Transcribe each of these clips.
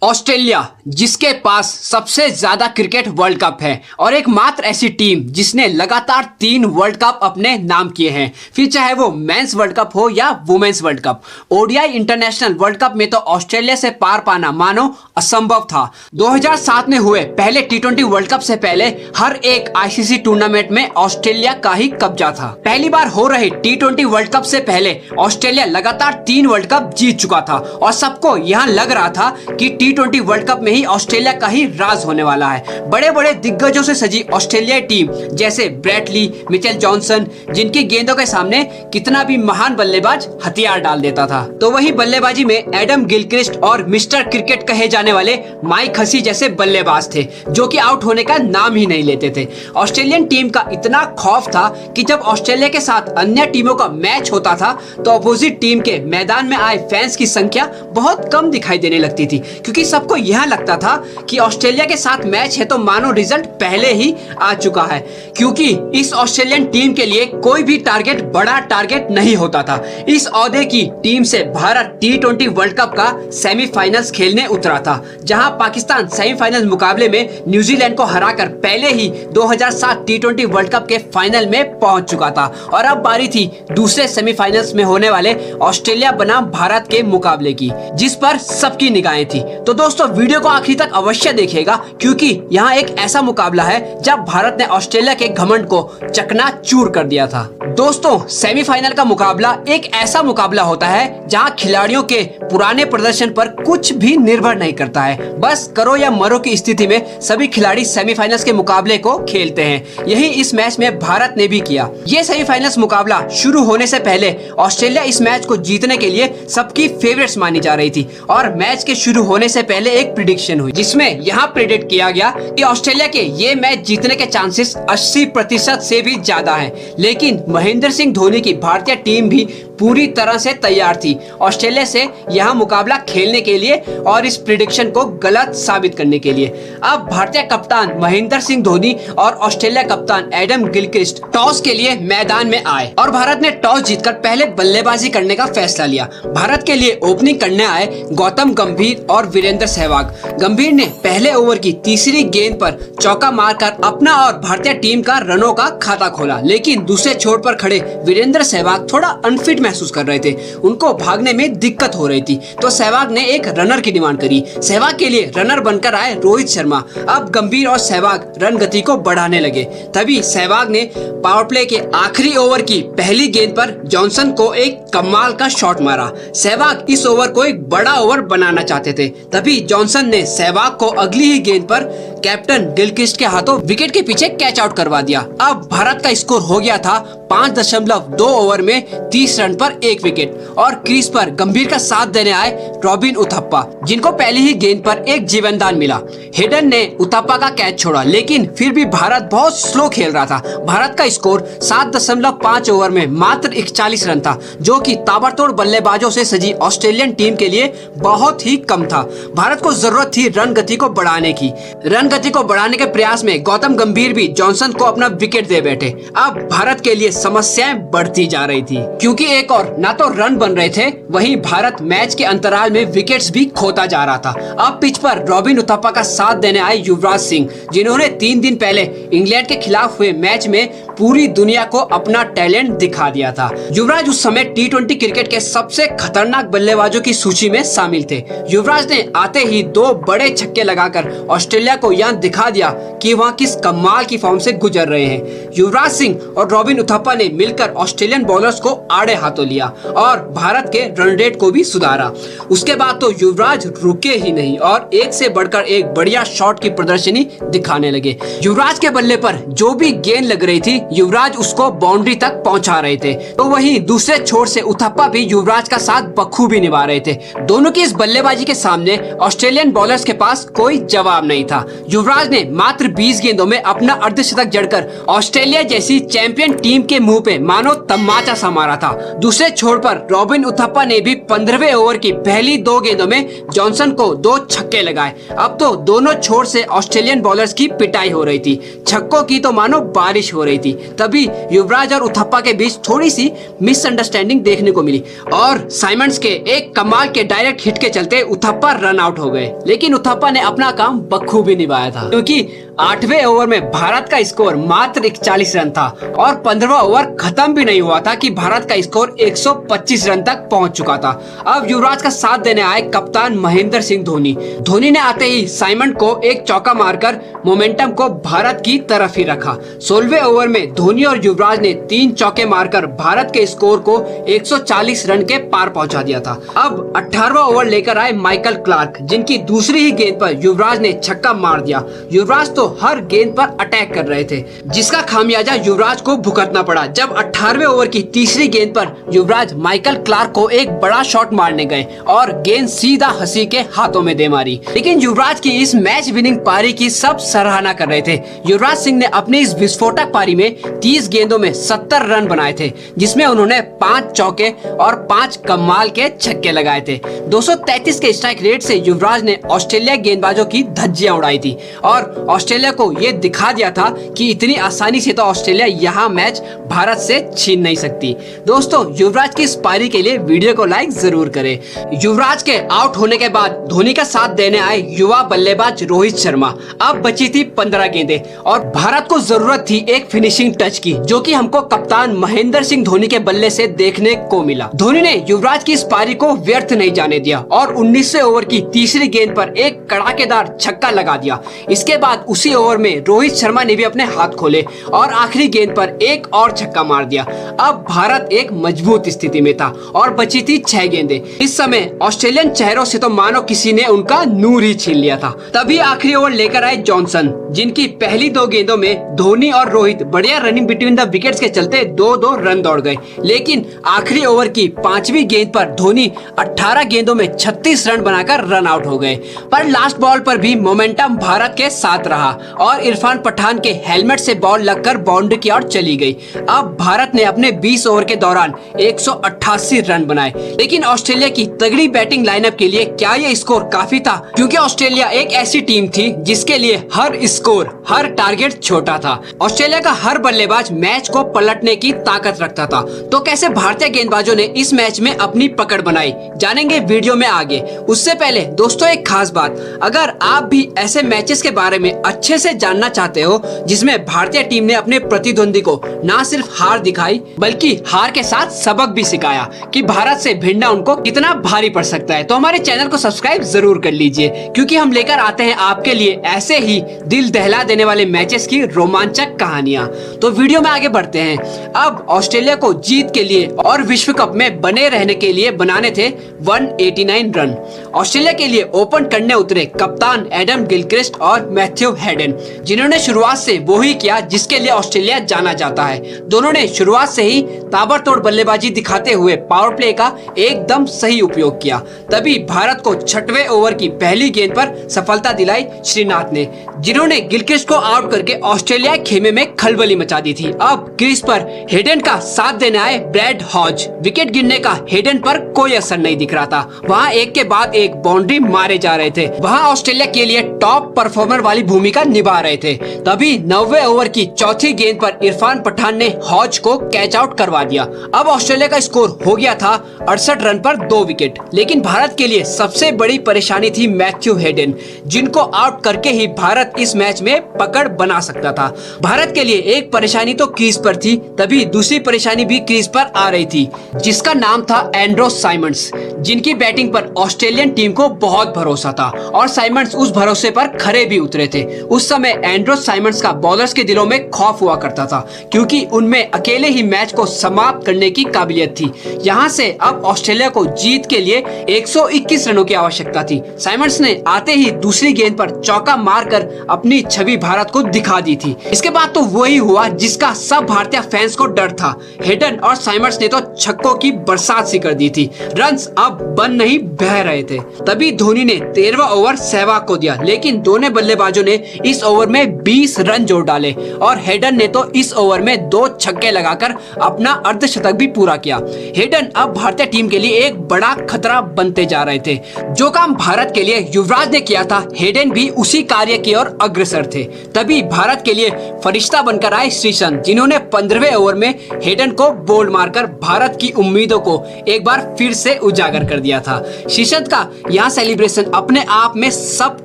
Australia जिसके पास सबसे ज्यादा क्रिकेट वर्ल्ड कप है और एकमात्र ऐसी टीम जिसने लगातार 3 वर्ल्ड कप अपने नाम किए हैं, फिर चाहे वो मेंस वर्ल्ड कप हो या women's world cup. ODI international world cup में तो ऑस्ट्रेलिया से पार पाना मानो असंभव था। 2007 में हुए पहले टी20 वर्ल्ड कप से पहले हर एक आईसीसी टूर्नामेंट में ऑस्ट्रेलिया का ही कब्जा था। पहली बार हो रहे टी20 वर्ल्ड कप से पहले ऑस्ट्रेलिया लगातार 3 वर्ल्ड कप जीत चुका था और सबको यहाँ लग रहा था कि टी20 वर्ल्ड कप में ही ऑस्ट्रेलिया का ही राज होने वाला है। बड़े बड़े दिग्गजों से सजी ऑस्ट्रेलियाई टीम जैसे ब्रेट ली, मिचेल जॉनसन, जिनकी गेंदों के सामने कितना भी महान बल्लेबाज हथियार डाल देता था, तो वही बल्लेबाजी में एडम गिलक्रिस्ट और मिस्टर क्रिकेट कहे जाने वाले माइक हसी जैसे बल्लेबाज थे जो कि आउट होने का नाम ही नहीं लेते थे। ऑस्ट्रेलियन टीम का इतना खौफ था कि जब ऑस्ट्रेलिया के साथ अन्य टीमों का मैच होता था तो अपोजिट टीम के मैदान में आए फैंस की संख्या बहुत कम दिखाई देने लगती थी, क्योंकि सबको यह लगता था कि ऑस्ट्रेलिया के साथ मैच है तो मानो रिजल्ट पहले ही आ चुका है, क्योंकि इस ऑस्ट्रेलियन टीम के लिए कोई भी टारगेट बड़ा टारगेट नहीं होता था। इस ओहदे की टीम से भारत टी20 वर्ल्ड कप का सेमीफाइनल्स खेलने उतरा था, जहां पाकिस्तान सेमीफाइनल मुकाबले में न्यूजीलैंड को हराकर पहले ही 2007 टी20 वर्ल्ड कप के फाइनल में पहुंच चुका था और अब बारी थी दूसरे सेमीफाइनल्स में होने वाले ऑस्ट्रेलिया बनाम भारत के मुकाबले की, जिस पर सबकी निगाहें थी। तो दोस्तों वीडियो को आखिरी तक अवश्य देखिएगा, क्योंकि यहाँ एक ऐसा मुकाबला है जब भारत ने ऑस्ट्रेलिया के घमंड को चकनाचूर कर दिया था। दोस्तों सेमीफाइनल का मुकाबला एक ऐसा मुकाबला होता है जहाँ खिलाड़ियों के पुराने प्रदर्शन पर कुछ भी निर्भर नहीं करता है। बस करो या मरो की स्थिति में सभी खिलाड़ी सेमीफाइनल्स के मुकाबले को खेलते हैं। यही इस मैच में भारत ने भी किया। ये सेमीफाइनल्स मुकाबला शुरू होने से पहले ऑस्ट्रेलिया इस मैच को जीतने के लिए सबकी फेवरेट्स मानी जा रही थी और मैच के शुरू होने से पहले एक प्रिडिक्शन हुई जिसमें यहाँ प्रेडिक्ट किया गया कि ऑस्ट्रेलिया के ये मैच जीतने के चांसेस 80% से भी ज्यादा हैं। लेकिन महेंद्र सिंह धोनी की भारतीय टीम भी पूरी तरह से तैयार थी ऑस्ट्रेलिया से यहाँ मुकाबला खेलने के लिए और इस प्रिडिक्शन को गलत साबित करने के लिए। अब भारतीय कप्तान महेंद्र सिंह धोनी और ऑस्ट्रेलिया कप्तान एडम गिलक्रिस्ट टॉस के लिए मैदान में आए और भारत ने टॉस जीतकर पहले बल्लेबाजी करने का फैसला लिया। भारत के लिए ओपनिंग करने आए गौतम गंभीर और वीरेंद्र सहवाग। गंभीर ने पहले ओवर की तीसरी गेंद पर चौका मारकर अपना और भारतीय टीम का रनों का खाता खोला, लेकिन दूसरे छोर पर खड़े वीरेंद्र सहवाग थोड़ा अनफिट महसूस कर रहे थे। उनको भागने में दिक्कत हो रही थी, तो सहवाग ने एक रनर की डिमांड करी। सहवाग के लिए रनर बनकर आए रोहित शर्मा। अब गंभीर और सहवाग रन गति को बढ़ाने लगे। तभी सहवाग ने पावर प्ले के आखिरी ओवर की पहली गेंद पर जॉनसन को एक कमाल का शॉट मारा। सहवाग इस ओवर को एक बड़ा ओवर बनाना चाहते थे। तभी जॉनसन ने सहवाग को अगली ही गेंद पर कैप्टन गिलक्रिस्ट के हाथों विकेट के पीछे कैच आउट करवा दिया। अब भारत का स्कोर हो गया था 5.2 ओवर में 30 रन पर 1 विकेट और क्रीज पर गंभीर का साथ देने आए रॉबिन उथप्पा, जिनको पहली ही गेंद पर एक जीवनदान मिला। हेडन ने उथप्पा का कैच छोड़ा, लेकिन फिर भी भारत बहुत स्लो खेल रहा था। भारत का स्कोर 7.5 ओवर में मात्र 41 रन था, जो कि ताबड़तोड़ बल्लेबाजों से सजी ऑस्ट्रेलियन टीम के लिए बहुत ही कम था। भारत को जरूरत थी रन गति को बढ़ाने की। रन गति को बढ़ाने के प्रयास में गौतम गंभीर भी जॉनसन को अपना विकेट दे बैठे। अब भारत के लिए समस्याएं बढ़ती जा रही थी, क्योंकि एक और ना तो रन बन रहे थे, वहीं भारत मैच के अंतराल में विकेट्स भी खोता जा रहा था। अब पिच पर रॉबिन उथप्पा का साथ देने आए युवराज सिंह, जिन्होंने 3 दिन पहले इंग्लैंड के खिलाफ हुए मैच में पूरी दुनिया को अपना टैलेंट दिखा दिया था। युवराज उस समय टी20 क्रिकेट के सबसे खतरनाक बल्लेबाजों की सूची में शामिल थे। युवराज ने आते ही 2 बड़े छक्के लगाकर ऑस्ट्रेलिया को यह दिखा दिया कि वह किस कमाल की फॉर्म से गुजर रहे हैं। युवराज सिंह और रॉबिन उथप्पा ने मिलकर ऑस्ट्रेलियन बॉलर्स को आड़े हाथों लिया और भारत के रन रेट को भी सुधारा। उसके बाद तो युवराज रुके ही नहीं और एक से बढ़कर एक बढ़िया शॉट की प्रदर्शनी दिखाने लगे। युवराज के बल्ले पर जो भी गेंद लग रही थी, युवराज उसको बाउंड्री तक पहुंचा रहे थे, तो वहीं दूसरे छोर से उथप्पा भी युवराज का साथ बखूबी निभा रहे थे। दोनों की इस बल्लेबाजी के सामने ऑस्ट्रेलियन बॉलर्स के पास कोई जवाब नहीं था। युवराज ने मात्र 20 गेंदों में अपना अर्धशतक जड़कर ऑस्ट्रेलिया जैसी चैंपियन टीम के मुंह पे मानो तमाचा सा मारा था। दूसरे छोर पर रॉबिन उथप्पा ने भी 15वें ओवर की पहली 2 गेंदों में जॉनसन को 2 छक्के लगाए। अब तो दोनों छोर से ऑस्ट्रेलियन बॉलर्स की पिटाई हो रही थी, छक्कों की तो मानो बारिश हो रही थी। तभी युवराज और उथप्पा के बीच थोड़ी सी मिसअंडरस्टैंडिंग देखने को मिली और साइमंड्स के एक कमाल के डायरेक्ट हिट के चलते उथप्पा रन आउट हो गए। लेकिन उथप्पा ने अपना काम बखूबी निभाया था, क्योंकि 8वें ओवर में भारत का स्कोर मात्र 41 रन था और 15वां ओवर खत्म भी नहीं हुआ था कि भारत का स्कोर 125 रन तक पहुंच चुका था। अब युवराज का साथ देने आए कप्तान महेंद्र सिंह धोनी। धोनी ने आते ही साइमंड को एक चौका मारकर मोमेंटम को भारत की तरफ ही रखा। 16वें ओवर में धोनी और युवराज ने 3 चौके मारकर भारत के स्कोर को 140 रन के पार पहुंचा दिया था। अब 18वां ओवर लेकर आए माइकल क्लार्क, जिनकी दूसरी ही गेंद पर युवराज ने छक्का मार दिया। युवराज तो हर गेंद पर अटैक कर रहे थे, जिसका खामियाजा युवराज को भुगतना पड़ा जब 18वें ओवर की तीसरी गेंद पर युवराज माइकल क्लार्क को एक बड़ा शॉट मारने गए और गेंद सीधा हसी के हाथों में दे मारी। लेकिन युवराज की इस मैच विनिंग पारी की सब सराहना कर रहे थे। युवराज सिंह ने अपनी इस विस्फोटक पारी में 30 गेंदों में 70 रन बनाए थे, जिसमें उन्होंने 5 चौके और 5 कमाल के छक्के लगाए थे। 233 के स्ट्राइक रेट से युवराज ने ऑस्ट्रेलिया गेंदबाजों की धज्जियां उड़ाई थी और ऑस्ट्रेलिया को ये दिखा दिया था कि इतनी आसानी से तो ऑस्ट्रेलिया यहाँ मैच भारत से छीन नहीं सकती। दोस्तों, युवराज की इस पारी के लिए वीडियो को लाइक जरूर करें। युवराज के आउट होने के बाद धोनी का साथ देने आए युवा बल्लेबाज रोहित शर्मा। अब बची थी 15 गेंदें और भारत को जरूरत थी एक फिनिशिंग टच की, जो कि हमको कप्तान महेंद्र सिंह धोनी के बल्ले से देखने को मिला। धोनी ने युवराज की इस पारी को व्यर्थ नहीं जाने दिया और 19वें ओवर की तीसरी गेंद पर एक कड़ाकेदार छक्का लगा दिया। इसके बाद उसी ओवर में रोहित शर्मा ने भी अपने हाथ खोले और आखिरी गेंद पर एक और छक्का मार दिया। अब भारत एक मजबूत स्थिति में था और बची थी 6 गेंदें। इस समय ऑस्ट्रेलियन चेहरों से तो मानो किसी ने उनका नूर ही छीन लिया था। तभी आखिरी ओवर लेकर आए जॉनसन, जिनकी पहली 2 गेंदों में धोनी और रोहित बढ़िया रनिंग बिटवीन द विकेट्स के चलते 2-2 रन दौड़ गए। लेकिन आखिरी ओवर की 5वीं गेंद पर धोनी 18 गेंदों में 36 रन बनाकर रन आउट हो गए। पर लास्ट बॉल पर भी मोमेंटम भारत के साथ रहा और इरफान पठान के हेलमेट से बॉल लगकर बाउंड्री की ओर चली गई। अब भारत ने अपने 20 ओवर के दौरान 188 रन बनाए। लेकिन ऑस्ट्रेलिया की तगड़ी बैटिंग लाइनअप के लिए क्या ये स्कोर काफी था? क्योंकि ऑस्ट्रेलिया एक ऐसी टीम थी जिसके लिए हर स्कोर, हर टारगेट छोटा था। ऑस्ट्रेलिया का हर बल्लेबाज मैच को पलटने की ताकत रखता था। तो कैसे भारतीय गेंदबाजों ने इस मैच में अपनी पकड़ बनाई, जानेंगे वीडियो में आगे। उससे पहले दोस्तों एक खास बात, अगर आप भी ऐसे मैचेस के बारे में अच्छे से जानना चाहते हो जिसमें भारतीय टीम ने अपने प्रतिद्वंदी को ना सिर्फ हार दिखाई बल्कि हार के साथ सबक भी सिखाया कि भारत से भिड़ना उनको कितना भारी पड़ सकता है, तो हमारे चैनल को सब्सक्राइब जरूर कर लीजिए, क्योंकि हम लेकर आते हैं आपके लिए ऐसे ही दिल दहला देने वाले मैचेस की रोमांचक कहानियां। तो वीडियो में आगे बढ़ते हैं। अब ऑस्ट्रेलिया को जीत के लिए और विश्व कप में बने रहने के लिए बनाने थे 189 रन। ऑस्ट्रेलिया के लिए ओपन करने उतरे कप्तान एडम गिलक्रिस्ट और मैथ्यू हेडन, जिन्होंने शुरुआत से वो ही किया जिसके लिए ऑस्ट्रेलिया जाना जाता है। दोनों ने शुरुआत से ही ताबड़तोड़ बल्लेबाजी दिखाते हुए पावर प्ले का एकदम सही उपयोग किया। तभी भारत को 6वें ओवर की पहली गेंद पर सफलता दिलाई श्रीनाथ ने, जिन्होंने गिलक्रिस्ट को आउट करके ऑस्ट्रेलिया खेमे में खलबली मचा दी थी। अब क्रीज पर हेडन का साथ देने आए ब्रैड हॉज। विकेट गिरने का हेडन पर कोई असर नहीं दिख रहा था। वहाँ एक के बाद एक बाउंड्री मारे जा रहे थे। वहाँ ऑस्ट्रेलिया के लिए टॉप परफॉर्मर वाली भूमिका निभा रहे थे। तभी 9वें ओवर की चौथी गेंद पर इरफान पठान ने हॉज को कैच आउट करवा दिया। अब ऑस्ट्रेलिया का स्कोर हो गया था 68 रन पर 2 विकेट। लेकिन भारत के लिए सबसे बड़ी परेशानी थी मैथ्यू हेडन, जिनको आउट करके ही भारत इस मैच में पकड़ बना सकता था। भारत के लिए एक परेशानी तो क्रीज पर थी, तभी दूसरी परेशानी भी क्रीज पर आ रही थी, जिसका नाम था एंड्रो साइमंड्स, जिनकी बैटिंग पर ऑस्ट्रेलियन टीम को बहुत भरोसा था और साइमंड्स उस भरोसे पर खरे भी उतरे थे। उस समय एंड्रो साइमंड्स का बॉलर्स के दिलों में खौफ हुआ करता था, क्योंकि उनमें अकेले ही मैच को समाप्त करने की काबिलियत थी। यहाँ से अब ऑस्ट्रेलिया को जीत के लिए 121 रनों की आवश्यकता थी। साइमंड्स ने आते ही दूसरी गेंद पर चौका मारकर अपनी छवि भारत को दिखा दी थी। इसके बाद तो वही हुआ जिसका सब भारतीय फैंस को डर था। हेडन और साइमंड्स ने तो छक्कों की बरसात सी कर दी थी। रन्स अब बन नहीं बह रहे थे। तभी धोनी ने 13वां ओवर सहवाग को दिया, लेकिन दोनों बल्लेबाजों ने इस ओवर में 20 रन जोड़ डाले और हेडन ने तो इस ओवर में 2 छक्के लगाकर अपना अर्धशतक भी पूरा किया। हेडन अब भारतीय टीम के लिए एक बड़ा खतरा बनते जा रहे थे। जो काम भारत के लिए युवराज ने किया था, हेडन भी उसी कार्य की ओर अग्रसर थे। तभी भारत के लिए फरिश्ता बनकर आए श्रीसंत, जिन्होंने 15वें ओवर में हेडन को बोल्ड मारकर भारत की उम्मीदों को एक बार फिर से उजागर कर दिया था। श्रीसंत का यहाँ सेलिब्रेशन अपने आप में सब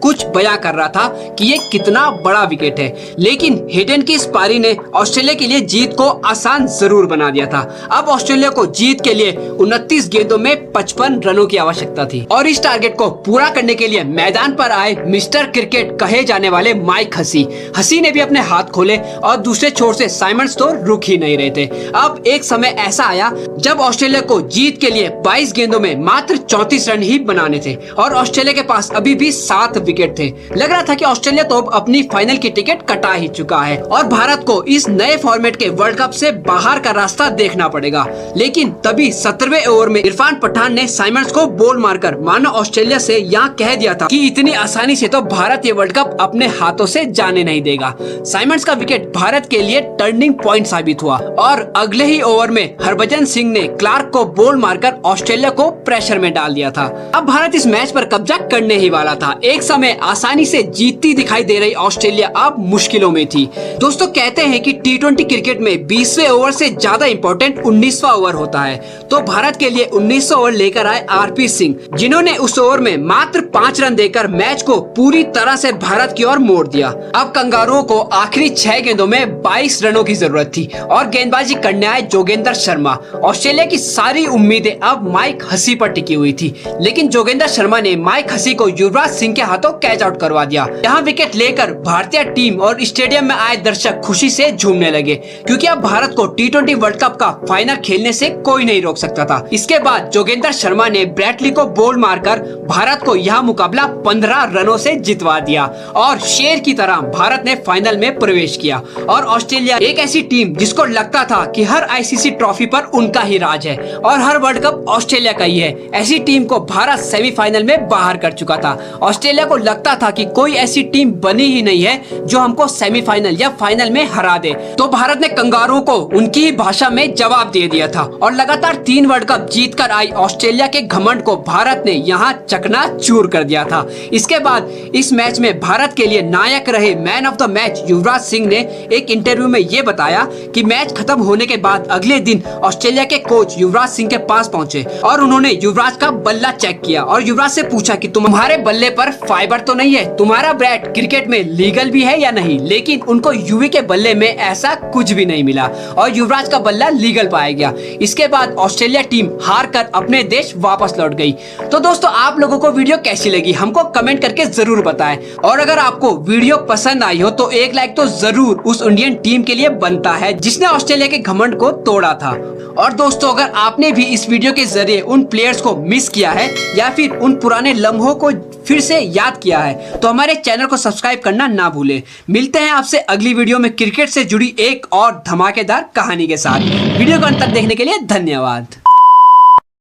कुछ बयां कर रहा था कि ये कितना बड़ा विकेट है। लेकिन हेडन की इस पारी ने ऑस्ट्रेलिया के लिए जीत को आसान जरूर बना दिया था। अब ऑस्ट्रेलिया को जीत के लिए 29 गेंदों में 55 रनों की आवश्यकता थी और इस टारगेट को पूरा करने के लिए मैदान पर आए मिस्टर क्रिकेट कहे जाने वाले माइक हसी ने भी अपने हाथ खोले और दूसरे छोर से साइमंड्स तो रुक ही नहीं रहे थे। अब एक समय ऐसा आया जब ऑस्ट्रेलिया को जीत के लिए 22 गेंदों में मात्र 34 रन ही बनाने थे और ऑस्ट्रेलिया के पास अभी भी 7 विकेट थे। लग रहा था कि ऑस्ट्रेलिया तो अब अपनी फाइनल की टिकट कटा ही चुका है और भारत को इस नए फॉर्मेट के वर्ल्ड कप से बाहर का रास्ता देखना पड़ेगा। लेकिन तभी 17वें ओवर में इरफान पठान ने साइमंड्स को बॉल मारकर मानो ऑस्ट्रेलिया से यहाँ कह दिया था कि इतनी आसानी से तो भारत ये वर्ल्ड कप अपने हाथों से जाने नहीं देगा। साइमंड्स का विकेट भारत के लिए टर्निंग पॉइंट साबित हुआ और अगले ही ओवर में हरभजन सिंह ने क्लार्क को बॉल मारकर ऑस्ट्रेलिया को प्रेशर में डाल दिया था। अब भारत इस मैच पर कब्जा करने ही वाला था। एक समय आसानी से जीतती दिखाई दे रही ऑस्ट्रेलिया अब मुश्किलों में थी। दोस्तों कहते हैं कि T20 क्रिकेट में 20वें ओवर से ज्यादा इंपॉर्टेंट 19वां ओवर होता है। तो भारत के लिए 19वां ओवर लेकर आए RP सिंह, जिन्होंने उस ओवर में मात्र 5 रन देकर मैच को पूरी तरह से भारत की ओर मोड़ दिया। अब कंगारुओं को आखिरी 6 गेंदों में 22 रनों की जरूरत थी और गेंदबाजी करने आए जोगेंद्र शर्मा। ऑस्ट्रेलिया की सारी उम्मीदें अब माइक हसी पर टिकी हुई थी, लेकिन जोगेंद्र शर्मा ने माइक हसी को युवराज सिंह के हाथों कैच आउट करवा दिया। यहाँ विकेट लेकर भारतीय टीम और स्टेडियम में आए दर्शक खुशी से झूमने लगे, क्योंकि अब भारत को T20 वर्ल्ड कप का फाइनल खेलने से कोई नहीं रोक सकता था। इसके बाद जोगेंद्र शर्मा ने ब्रैटली को बॉल मारकर भारत को यह मुकाबला 15 रनों से जितवा दिया और शेर की तरह भारत ने फाइनल में प्रवेश किया। और ऑस्ट्रेलिया एक ऐसी टीम जिसको लगता था कि हर ICC ट्रॉफी पर उनका ही राज है और हर वर्ल्ड कप ऑस्ट्रेलिया का ही है, ऐसी टीम को भारत सेमीफाइनल में बाहर कर चुका था। ऑस्ट्रेलिया को लगता था कि कोई ऐसी टीम बनी ही नहीं है जो हमको सेमीफाइनल या फाइनल में हरा दे। तो भारत ने कंगारुओं को उनकी ही भाषा में जवाब दे दिया था और लगातार 3 वर्ल्ड कप जीतकर आई ऑस्ट्रेलिया के घमंड को भारत ने यहाँ चकनाचूर कर दिया था। इसके बाद इस मैच में भारत के लिए नायक रहे man of the match Yuvraj Singh ने एक इंटरव्यू में ये बताया कि मैच खत्म होने के बाद अगले दिन ऑस्ट्रेलिया के कोच युवराज सिंह के पास पहुंचे और उन्होंने युवराज का बल्ला चेक किया और युवराज से पूछा कि तुम्हारे बल्ले पर फाइबर तो नहीं है, तुम्हारा बैट क्रिकेट में लीगल भी है या नहीं। लेकिन उनको युवी के बल्ले में ऐसा कुछ भी नहीं मिला और युवराज का बल्ला लीगल पाया गया। इसके बाद ऑस्ट्रेलिया टीम हार कर अपने देश वापस लौट गई। तो दोस्तों आप लोगों को वीडियो कैसी लगी हमको कमेंट करके जरूर बताएं और अगर आपको वीडियो पसंद आई हो तो एक लाइक तो जरूर उस इंडियन टीम के लिए बनता है जिसने ऑस्ट्रेलिया के घमंड को तोड़ा था। और दोस्तों अगर आपने भी इस वीडियो के जरिए उन प्लेयर्स को मिस किया है या फिर उन पुराने लम्हों को फिर से याद किया है तो हमारे चैनल को सब्सक्राइब करना ना भूलें। मिलते हैं आपसे अगली वीडियो में क्रिकेट से जुड़ी एक और धमाकेदार कहानी के साथ। वीडियो को अंत तक देखने के लिए धन्यवाद।